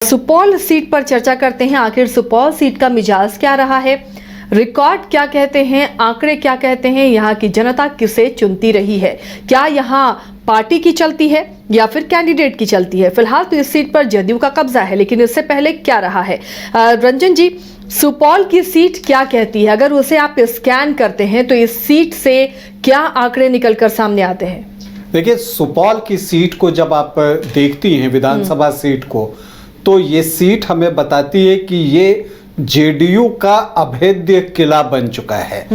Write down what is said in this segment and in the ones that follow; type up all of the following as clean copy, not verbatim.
Supaul seat पर चर्चा करते हैं। आखिर सुपौल सीट का मिजाज क्या रहा है, रिकॉर्ड क्या कहते हैं, आंकड़े क्या कहते हैं, यहाँ की जनता किसे चुनती रही है, क्या यहाँ पार्टी की चलती है या फिर कैंडिडेट की चलती है। फिलहाल तो इस सीट पर जदयू का कब्जा है, लेकिन इससे पहले क्या रहा है। रंजन जी, सुपौल की सीट क्या कहती है, अगर उसे आप स्कैन करते हैं तो इस सीट से क्या आंकड़े निकलकर सामने आते हैं। देखिए, सुपौल की सीट को जब आप देखती हैं, विधानसभा सीट को, तो ये सीट हमें बताती है कि ये जेडीयू का अभेद्य किला बन चुका है।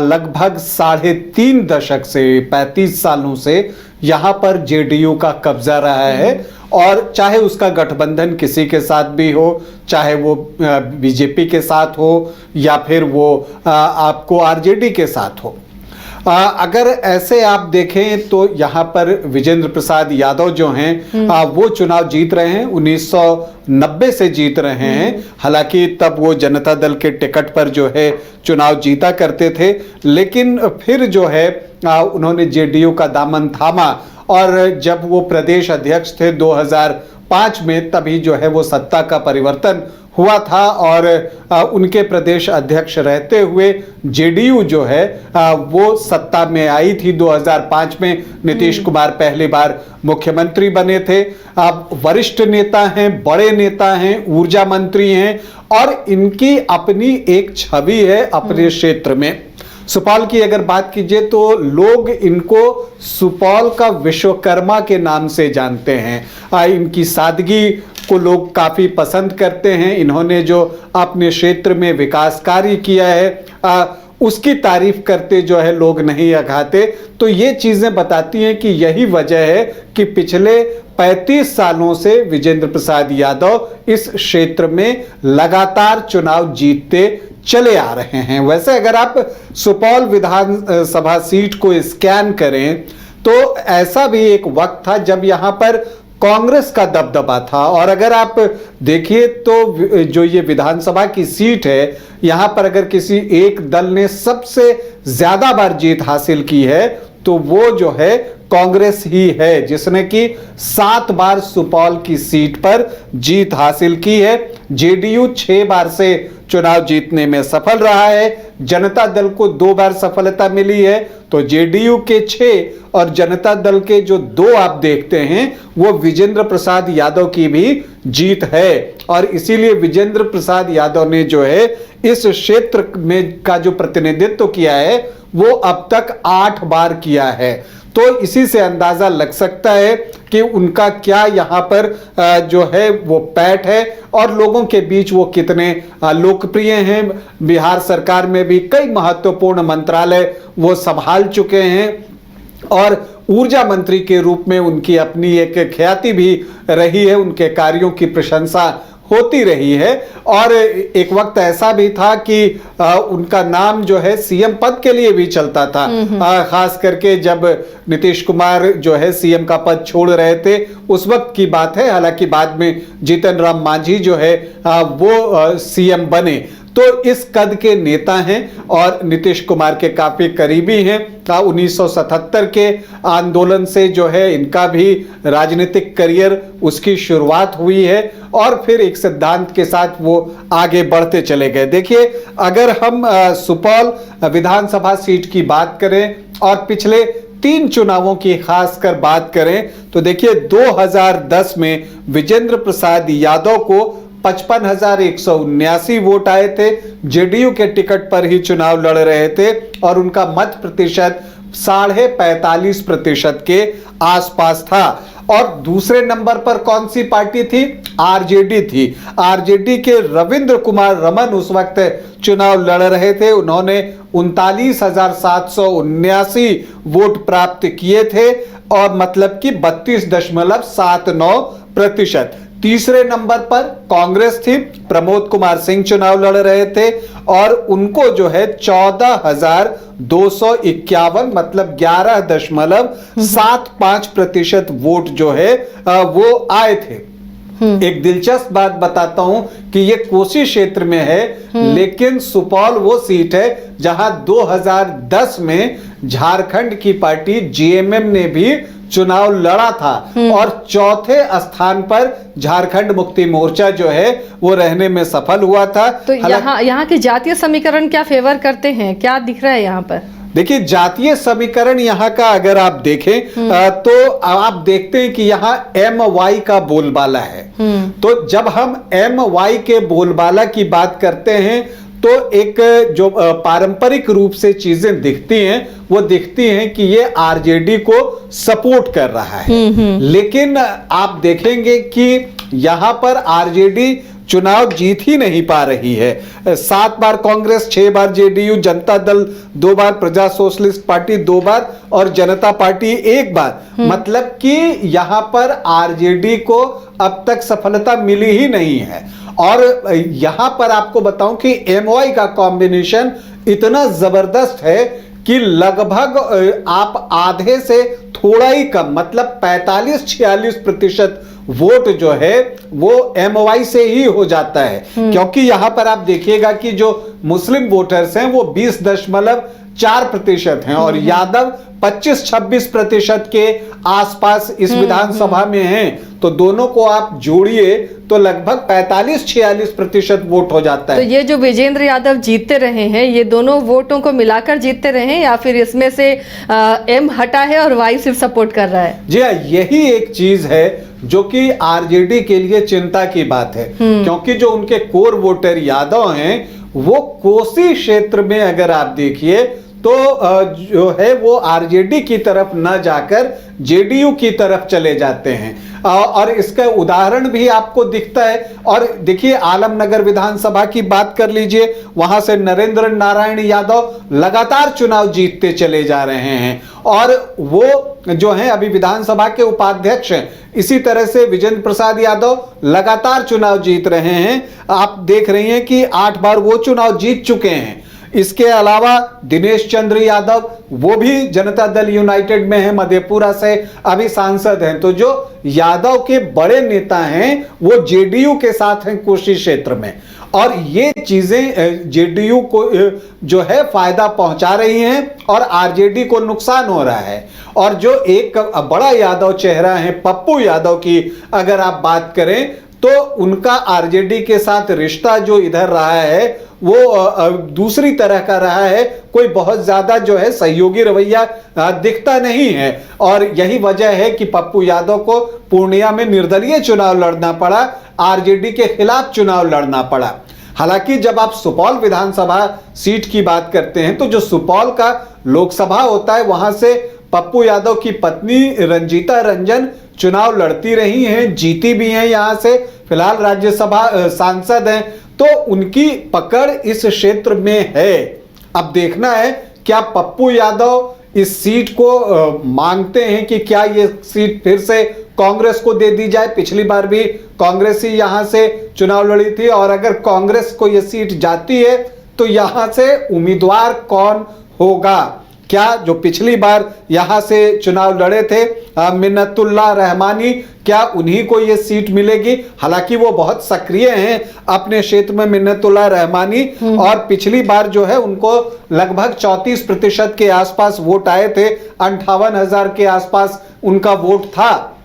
लगभग 3.5 दशक से 35 सालों से यहाँ पर जेडीयू का कब्जा रहा है, और चाहे उसका गठबंधन किसी के साथ भी हो, चाहे वो बीजेपी के साथ हो या फिर वो आपको आरजेडी के साथ हो। अगर ऐसे आप देखें तो यहाँ पर विजेंद्र प्रसाद यादव जो हैं वो चुनाव जीत रहे हैं, 1990 से जीत रहे हैं। हालांकि तब वो जनता दल के टिकट पर जो है चुनाव जीता करते थे, लेकिन फिर जो है उन्होंने जेडीयू का दामन थामा, और जब वो प्रदेश अध्यक्ष थे 2005 में, तभी जो है वो सत्ता का परिवर्तन हुआ था, और उनके प्रदेश अध्यक्ष रहते हुए जेडीयू जो है वो सत्ता में आई थी। 2005 में नीतीश कुमार पहली बार मुख्यमंत्री बने थे। अब वरिष्ठ नेता हैं, बड़े नेता हैं, ऊर्जा मंत्री हैं, और इनकी अपनी एक छवि है अपने क्षेत्र में। सुपौल की अगर बात कीजिए तो लोग इनको सुपौल का विश्वकर्मा के नाम से जानते हैं। इनकी सादगी को लोग काफी पसंद करते हैं। इन्होंने जो अपने क्षेत्र में विकास कार्य किया है उसकी तारीफ करते जो है लोग नहीं अघाते। तो ये चीजें बताती हैं कि यही वजह है कि पिछले 35 सालों से विजेंद्र प्रसाद यादव इस क्षेत्र में लगातार चुनाव जीतते चले आ रहे हैं। वैसे अगर आप सुपौल विधानसभा सीट को स्कैन करें तो ऐसा भी एक वक्त था जब यहां पर कांग्रेस का दबदबा था, और अगर आप देखिए तो जो ये विधानसभा की सीट है, यहां पर अगर किसी एक दल ने सबसे ज्यादा बार जीत हासिल की है तो वो जो है कांग्रेस ही है, जिसने कि 7 बार सुपौल की सीट पर जीत हासिल की है। जेडीयू 6 बार से चुनाव जीतने में सफल रहा है। जनता दल को 2 बार सफलता मिली है। तो जेडीयू के 6 और जनता दल के जो 2 आप देखते हैं वो विजेंद्र प्रसाद यादव की भी जीत है, और इसीलिए विजेंद्र प्रसाद यादव ने जो है इस क्षेत्र में का जो प्रतिनिधित्व किया है वो अब तक 8 बार किया है। तो इसी से अंदाजा लग सकता है कि उनका क्या यहाँ पर जो है वो पैठ है, और लोगों के बीच वो कितने लोकप्रिय हैं। बिहार सरकार में भी कई महत्वपूर्ण मंत्रालय वो संभाल चुके हैं, और ऊर्जा मंत्री के रूप में उनकी अपनी एक ख्याति भी रही है, उनके कार्यों की प्रशंसा होती रही है। और एक वक्त ऐसा भी था कि उनका नाम जो है सीएम पद के लिए भी चलता था, खास करके जब नीतीश कुमार जो है सीएम का पद छोड़ रहे थे, उस वक्त की बात है। हालांकि बाद में जीतन राम मांझी जो है वो सीएम बने। तो इस कद के नेता हैं और नीतीश कुमार के काफी करीबी हैं। 1977 के आंदोलन से जो है इनका भी राजनीतिक करियर उसकी शुरुआत हुई है, और फिर एक सिद्धांत के साथ वो आगे बढ़ते चले गए। देखिए, अगर हम सुपौल विधानसभा सीट की बात करें और पिछले 3 चुनावों की खासकर बात करें तो देखिए 2010 में विजेंद्र प्रसाद यादव को 55,179 वोट आए थे। जेडीयू के टिकट पर ही चुनाव लड़ रहे थे, और उनका मत प्रतिशत 45.5% के आसपास था। और दूसरे नंबर पर कौन सी पार्टी थी? आरजेडी थी। आरजेडी के रविंद्र कुमार रमन उस वक्त चुनाव लड़ रहे थे। उन्होंने 39,779 वोट प्राप्त किए थे, और मतलब कि 32.79%। तीसरे नंबर पर कांग्रेस थी। प्रमोद कुमार सिंह चुनाव लड़ रहे थे, और उनको जो है 14,251 मतलब 11.75% वोट जो है वो आए थे। एक दिलचस्प बात बताता हूं कि ये कोसी क्षेत्र में है, लेकिन सुपौल वो सीट है जहां 2010 में झारखंड की पार्टी जीएमएम ने भी चुनाव लड़ा था और चौथे स्थान पर झारखंड मुक्ति मोर्चा जो है वो रहने में सफल हुआ था। तो यहाँ के जातीय समीकरण क्या फेवर करते हैं, क्या दिख रहा है यहाँ पर? देखिए, जातीय समीकरण यहाँ का अगर आप देखें तो आप देखते हैं कि यहाँ MY का बोलबाला है। तो जब हम MY के बोलबाला की बात करते हैं तो एक जो पारंपरिक रूप से चीजें दिखती हैं वो दिखती हैं कि ये आरजेडी को सपोर्ट कर रहा है। लेकिन आप देखेंगे कि यहाँ पर आरजेडी चुनाव जीत ही नहीं पा रही है। 7 बार कांग्रेस, 6 बार जेडीयू, जनता दल 2 बार, प्रजा सोशलिस्ट पार्टी 2 बार और जनता पार्टी 1 बार। मतलब कि यहां पर आरजेडी को अब तक सफलता मिली ही नहीं है। और यहां पर आपको बताऊं कि MY का कॉम्बिनेशन इतना जबरदस्त है कि लगभग आप आधे से थोड़ा ही कम, मतलब 45-46% वोट जो है वो MY से ही हो जाता है। क्योंकि यहां पर आप देखिएगा कि जो मुस्लिम वोटर्स हैं वो 20.4% हैं और यादव 25-26% के आसपास इस विधानसभा में हैं। तो दोनों को आप जोड़िए तो लगभग 45-46% वोट हो जाता है। तो ये जो विजेंद्र यादव जीतते रहे हैं, ये दोनों वोटों को मिलाकर जीतते रहे हैं या फिर इसमें से M हटा है और Y सिर्फ सपोर्ट कर रहा है? जी हाँ, यही एक चीज है जो कि आरजेडी के लिए चिंता की बात है। क्योंकि जो उनके कोर वोटर यादव हैं वो कोसी क्षेत्र में अगर आप देखिए तो जो है वो आरजेडी की तरफ न जाकर जेडीयू की तरफ चले जाते हैं। और इसका उदाहरण भी आपको दिखता है। और देखिए, आलमनगर विधानसभा की बात कर लीजिए, वहां से नरेंद्र नारायण यादव लगातार चुनाव जीतते चले जा रहे हैं और वो जो है अभी विधानसभा के उपाध्यक्ष हैं। इसी तरह से विजेंद्र प्रसाद यादव लगातार चुनाव जीत रहे हैं। आप देख रहे हैं कि 8 बार वो चुनाव जीत चुके हैं। इसके अलावा दिनेश चंद्र यादव वो भी जनता दल यूनाइटेड में है, मधेपुरा से अभी सांसद हैं। तो जो यादव के बड़े नेता हैं वो जेडीयू के साथ हैं कोसी क्षेत्र में। और ये चीजें जेडीयू को जो है फायदा पहुंचा रही हैं और आरजेडी को नुकसान हो रहा है। और जो एक बड़ा यादव चेहरा है पप्पू यादव की अगर आप बात करें तो उनका आरजेडी के साथ रिश्ता जो इधर रहा है वो दूसरी तरह का रहा है। कोई बहुत ज्यादा जो है सहयोगी रवैया दिखता नहीं है। और यही वजह है कि पप्पू यादव को पूर्णिया में निर्दलीय चुनाव लड़ना पड़ा, आरजेडी के खिलाफ चुनाव लड़ना पड़ा। हालांकि जब आप सुपौल विधानसभा सीट की बात करते हैं तो जो सुपौल का लोकसभा होता है वहां से पप्पू यादव की पत्नी रंजीता रंजन चुनाव लड़ती रही हैं, जीती भी हैं, यहां से फिलहाल राज्यसभा सांसद हैं। तो उनकी पकड़ इस क्षेत्र में है। अब देखना है क्या पप्पू यादव इस सीट को मांगते हैं कि क्या ये सीट फिर से कांग्रेस को दे दी जाए। पिछली बार भी कांग्रेस ही यहां से चुनाव लड़ी थी और अगर कांग्रेस को ये सीट जाती है तो यहां से उम्मीदवार कौन होगा। क्या जो पिछली बार यहां से चुनाव लड़े थे मिन्नतुल्लाह रहमानी, क्या उन्हीं को ये सीट मिलेगी। हालांकि वो बहुत सक्रिय हैं अपने क्षेत्र में मिन्नतुल्लाह रहमानी और पिछली बार जो है उनको लगभग 34% के आसपास वोट आए थे, 58,000 के आसपास उनका वोट था।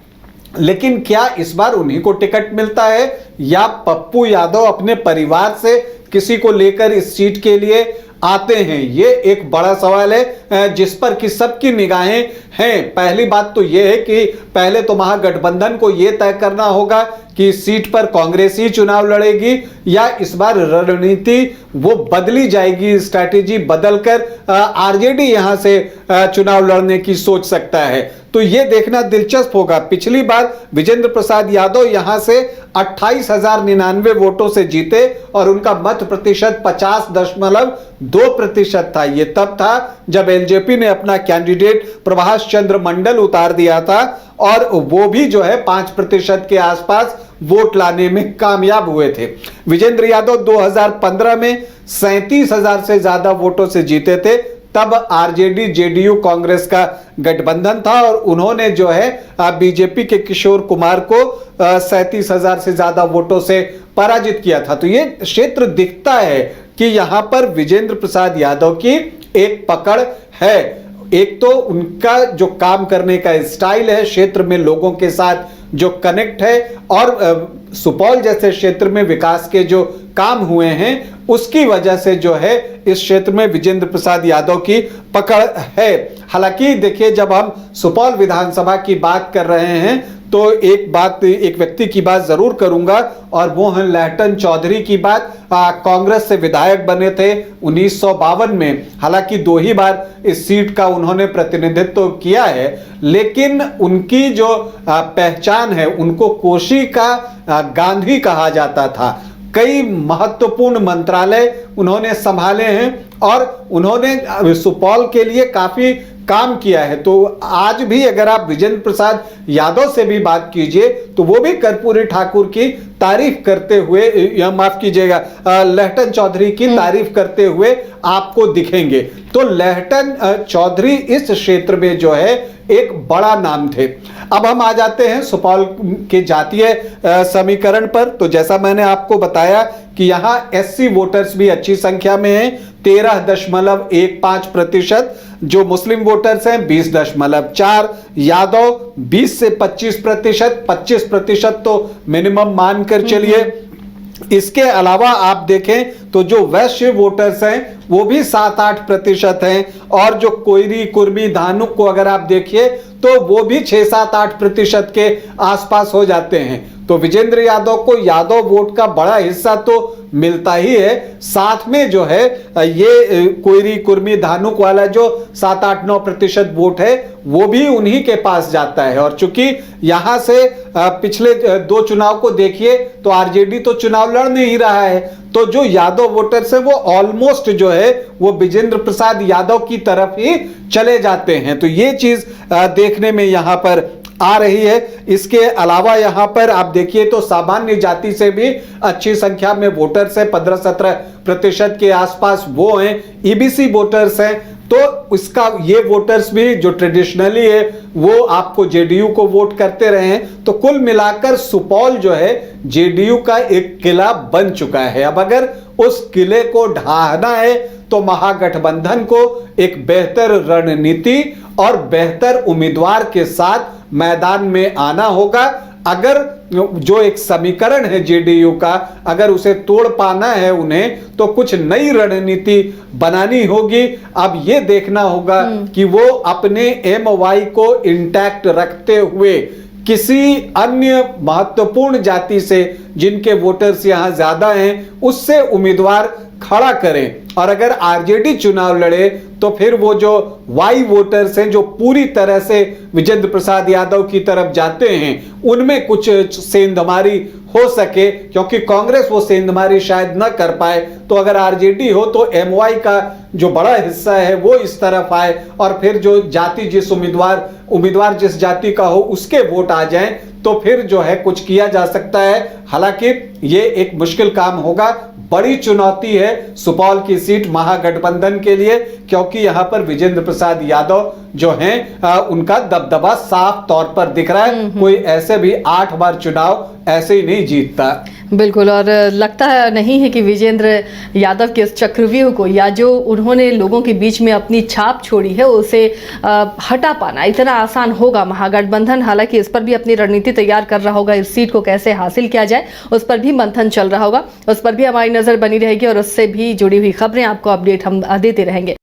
लेकिन क्या इस बार उन्हीं को टिकट मिलता है या पप्पू यादव अपने परिवार से किसी को लेकर इस सीट के लिए आते हैं। ये एक बड़ा सवाल है जिस पर कि सबकी निगाहें हैं। पहली बात तो यह है कि पहले तो महागठबंधन को यह तय करना होगा कि इस सीट पर कांग्रेस ही चुनाव लड़ेगी या इस बार रणनीति वो बदली जाएगी, स्ट्रैटेजी बदलकर आरजेडी यहां से चुनाव लड़ने की सोच सकता है। तो यह देखना दिलचस्प होगा। पिछली बार विजेंद्र प्रसाद यादव यहां से 28,099 वोटों से जीते और उनका मत प्रतिशत 50.2% था। यह तब था जब एलजेपी ने अपना कैंडिडेट प्रभाष चंद्र मंडल उतार दिया था और वो भी जो है 5% के आसपास वोट लाने में कामयाब हुए थे। विजेंद्र यादव 2015 में 37,000 से ज्यादा वोटों से जीते थे। तब आरजेडी जेडीयू कांग्रेस का गठबंधन था और उन्होंने जो है बीजेपी के किशोर कुमार को 37,000 से ज्यादा वोटों से पराजित किया था। तो ये क्षेत्र दिखता है कि यहां पर विजेंद्र प्रसाद यादव की एक पकड़ है। एक तो उनका जो काम करने का स्टाइल है, क्षेत्र में लोगों के साथ जो कनेक्ट है, और सुपौल जैसे क्षेत्र में विकास के जो काम हुए हैं उसकी वजह से जो है इस क्षेत्र में विजेंद्र प्रसाद यादव की पकड़ है। हालांकि देखिए, जब हम सुपौल विधानसभा की बात कर रहे हैं तो एक व्यक्ति की बात जरूर करूंगा, और वो है लहटन चौधरी की बात। कांग्रेस से विधायक बने थे 1952 में, हालांकि 2 ही बार इस सीट का उन्होंने प्रतिनिधित्व किया है, लेकिन उनकी जो पहचान है, उनको कोशी का गांधी कहा जाता था। कई महत्वपूर्ण मंत्रालय उन्होंने संभाले हैं और उन्होंने सुपौल के लिए काफी काम किया है। तो आज भी अगर आप विजेंद्र प्रसाद यादव से भी बात कीजिए तो वो भी कर्पूरी ठाकुर की तारीफ करते हुए, या माफ कीजिएगा, लहटन चौधरी की तारीफ करते हुए आपको दिखेंगे। तो लहटन चौधरी इस क्षेत्र में जो है एक बड़ा नाम थे। अब हम आ जाते हैं सुपौल के जातीय समीकरण पर। तो जैसा मैंने आपको बताया कि यहाँ एससी वोटर्स भी अच्छी संख्या में हैं, 13.15%। जो मुस्लिम वोटर्स हैं 20.4, यादव 20 से 25%, 25% तो मिनिमम मानकर चलिए। इसके अलावा आप देखें तो जो वैश्य वोटर्स हैं वो भी 7-8% हैं, और जो कोयरी, कुर्मी, धानुक को अगर आप देखिए तो वो भी 6-7-8% के आसपास हो जाते हैं। तो विजेंद्र यादव को यादव वोट का बड़ा हिस्सा तो मिलता ही है, साथ में जो है ये कोयरी, कुर्मी, धानुक वाला जो 7-8-9% वोट है वो भी उन्हीं के पास जाता है। और चूंकि यहां से पिछले 2 चुनाव को देखिए तो आरजेडी तो चुनाव लड़ नहीं रहा है, तो जो यादव वोटर्स है वो ऑलमोस्ट जो है वो विजेंद्र प्रसाद यादव की तरफ ही चले जाते हैं। तो ये चीज देखने में यहां पर आ रही है। इसके अलावा यहां पर आप देखिए तो सामान्य जाति से भी अच्छी संख्या में वोटर्स है, 15-17% के आसपास वो हैं। ईबीसी वोटर्स हैं, तो इसका ये वोटर्स भी जो ट्रेडिशनली है वो आपको जेडीयू को वोट करते रहे हैं। तो कुल मिलाकर सुपौल जो है जेडीयू का एक किला बन चुका है। अब अगर उस किले को ढहाना है तो महागठबंधन को एक बेहतर रणनीति और बेहतर उम्मीदवार के साथ मैदान में आना होगा। अगर जो एक समीकरण है जेडीयू का, अगर उसे तोड़ पाना है उन्हें, तो कुछ नई रणनीति बनानी होगी। अब ये देखना होगा कि वो अपने एमवाई को इंटैक्ट रखते हुए किसी अन्य महत्वपूर्ण जाति से, जिनके वोटर्स यहां ज्यादा हैं, उससे उम्मीदवार खड़ा करें। और अगर आरजेडी चुनाव लड़े तो फिर वो जो वाई वोटर्स हैं जो पूरी तरह से विजेंद्र प्रसाद यादव की तरफ जाते हैं, उनमें कुछ सेंधमारी हो सके, क्योंकि कांग्रेस वो सेंधमारी शायद न कर पाए। तो अगर आरजेडी हो तो एमवाई का जो बड़ा हिस्सा है वो इस तरफ आए, और फिर जो जाति जिस उम्मीदवार जिस जाति का हो उसके वोट आ जाएं, तो फिर जो है कुछ किया जा सकता है। हालांकि ये एक मुश्किल काम होगा, बड़ी चुनौती है सुपौल की सीट महागठबंधन के लिए, क्योंकि यहां पर विजेंद्र प्रसाद यादव जो हैं उनका दबदबा साफ तौर पर दिख रहा है। कोई ऐसे भी 8 बार चुनाव ऐसे ही नहीं जीतता। बिल्कुल, और लगता नहीं है कि विजेंद्र यादव के इस चक्रव्यूह को, या जो उन्होंने लोगों के बीच में अपनी छाप छोड़ी है, उसे हटा पाना इतना आसान होगा। महागठबंधन हालांकि इस पर भी अपनी रणनीति तैयार कर रहा होगा, इस सीट को कैसे हासिल किया जाए उस पर भी मंथन चल रहा होगा, उस पर भी हमारी नज़र बनी रहेगी और उससे भी जुड़ी हुई खबरें आपको अपडेट हम देते रहेंगे।